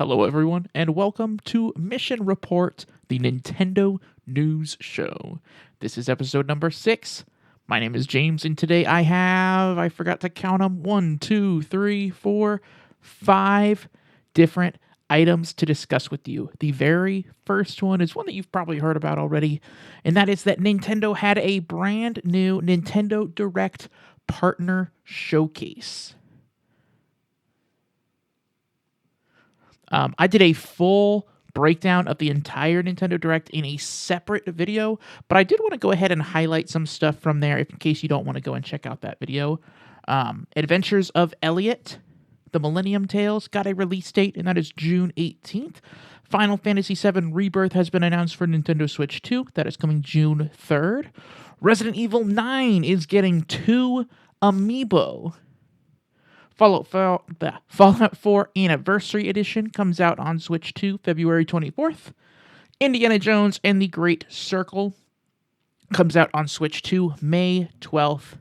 Hello, everyone, and welcome to Mission Report, the Nintendo News Show. This is episode number 6. My name is James, and today I forgot to count them, 1, 2, 3, 4, 5 different items to discuss with you. The very first one is one that you've probably heard about already, and that is that Nintendo had a brand new Nintendo Direct Partner Showcase. I did a full breakdown of the entire Nintendo Direct in a separate video, but I did want to go ahead and highlight some stuff from there in case you don't want to go and check out that video. Adventures of Elliot, The Millennium Tales, got a release date, and that is June 18th. Final Fantasy VII Rebirth has been announced for Nintendo Switch 2. That is coming June 3rd. Resident Evil 9 is getting 2 amiibo. Fallout 4 Anniversary Edition comes out on Switch 2 February 24th. Indiana Jones and the Great Circle comes out on Switch 2 May 12th.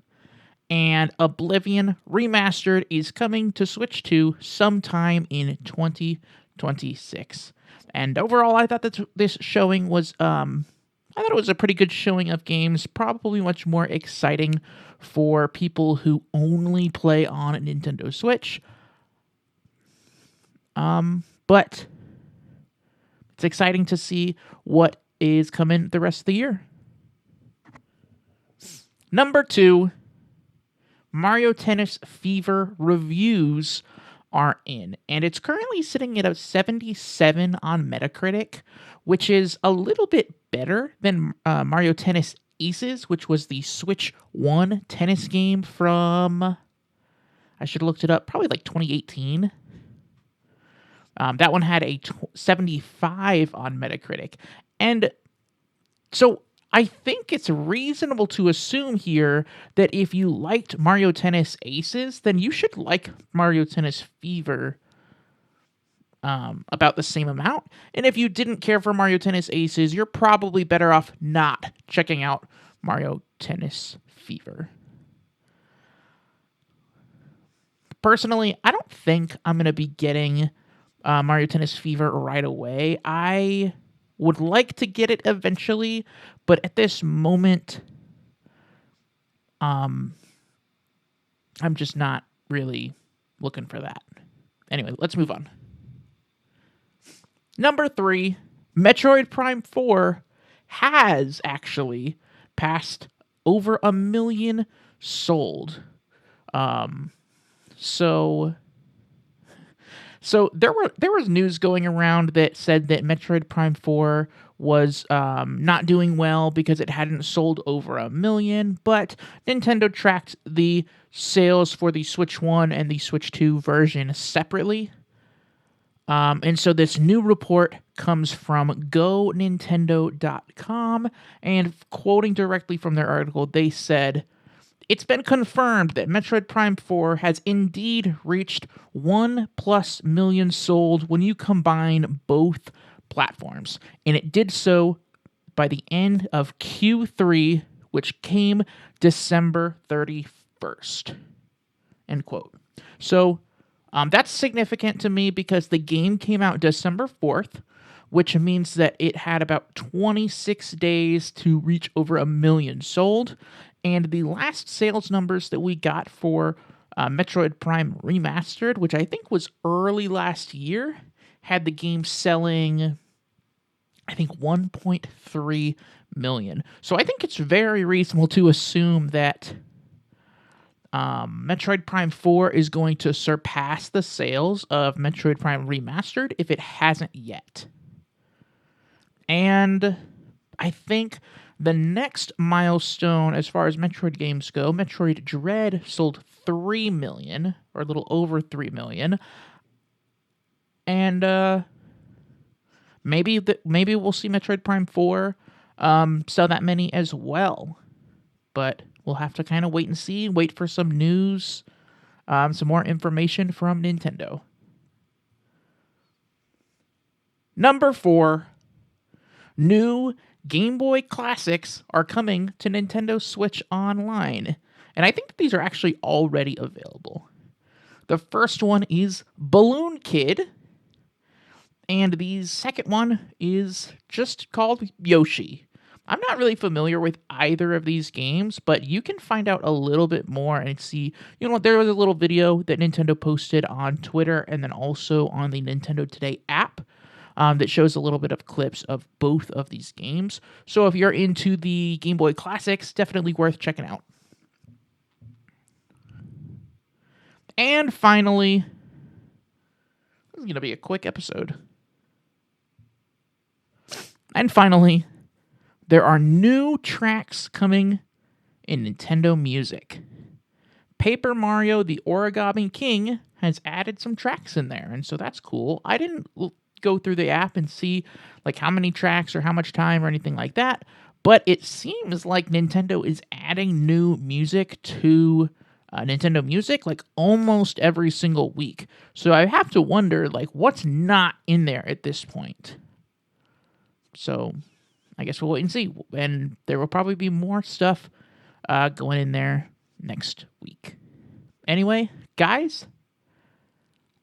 And Oblivion Remastered is coming to Switch 2 sometime in 2026. And overall, I thought that this showing was I thought it was a pretty good showing of games, probably much more exciting for people who only play on a Nintendo Switch. But it's exciting to see what is coming the rest of the year. Number 2, Mario Tennis Fever reviews are in, and it's currently sitting at a 77 on Metacritic, which is a little bit better than Mario Tennis Aces, which was the Switch 1 tennis game from, I should have looked it up, probably like 2018. That one had a 75 on Metacritic. And so I think it's reasonable to assume here that if you liked Mario Tennis Aces, then you should like Mario Tennis Fever about the same amount. And if you didn't care for Mario Tennis Aces, you're probably better off not checking out Mario Tennis Fever. Personally, I don't think I'm going to be getting Mario Tennis Fever right away. I would like to get it eventually, but at this moment, I'm just not really looking for that. Anyway, let's move on. Number 3, Metroid Prime 4 has actually passed over 1 million sold. So there was news going around that said that Metroid Prime 4 was not doing well because it hadn't sold over 1 million, but Nintendo tracked the sales for the Switch 1 and the Switch 2 version separately. And so this new report comes from GoNintendo.com, and quoting directly from their article, they said, "It's been confirmed that Metroid Prime 4 has indeed reached 1+ million sold when you combine both platforms, and it did so by the end of Q3, which came December 31st." End quote. So that's significant to me because the game came out December 4th, which means that it had about 26 days to reach over 1 million sold. And the last sales numbers that we got for Metroid Prime Remastered, which I think was early last year, had the game selling, I think, 1.3 million. So I think it's very reasonable to assume that Metroid Prime 4 is going to surpass the sales of Metroid Prime Remastered if it hasn't yet. And I think the next milestone as far as Metroid games go, Metroid Dread sold 3 million, or a little over 3 million. And maybe we'll see Metroid Prime 4 sell that many as well. But we'll have to kind of wait and see, wait for some news, some more information from Nintendo. Number 4, new Gameboy Classics are coming to Nintendo Switch Online. And I think these are actually already available. The first one is Balloon Kid. And the second one is just called Yoshi. I'm not really familiar with either of these games, but you can find out a little bit more and see, there was a little video that Nintendo posted on Twitter and then also on the Nintendo Today app that shows a little bit of clips of both of these games. So if you're into the Game Boy Classics, definitely worth checking out. And finally, this is going to be a quick episode. And finally, there are new tracks coming in Nintendo Music. Paper Mario the Origami King has added some tracks in there, and so that's cool. I didn't go through the app and see like how many tracks or how much time or anything like that, but it seems like Nintendo is adding new music to Nintendo Music like almost every single week. So I have to wonder like what's not in there at this point. So I guess we'll wait and see. And there will probably be more stuff going in there next week. Anyway, guys,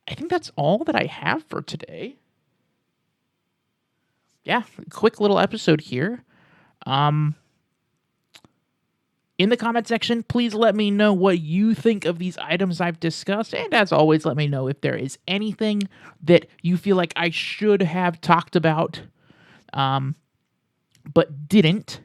I think that's all that I have for today. Yeah, quick little episode here. In the comment section, please let me know what you think of these items I've discussed. And as always, let me know if there is anything that you feel like I should have talked about but didn't.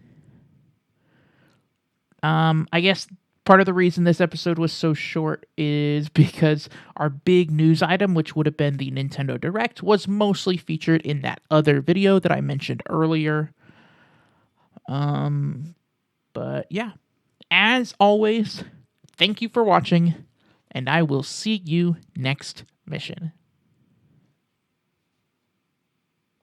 I guess part of the reason this episode was so short is because our big news item, which would have been the Nintendo Direct, was mostly featured in that other video that I mentioned earlier. But yeah, as always, thank you for watching, and I will see you next mission.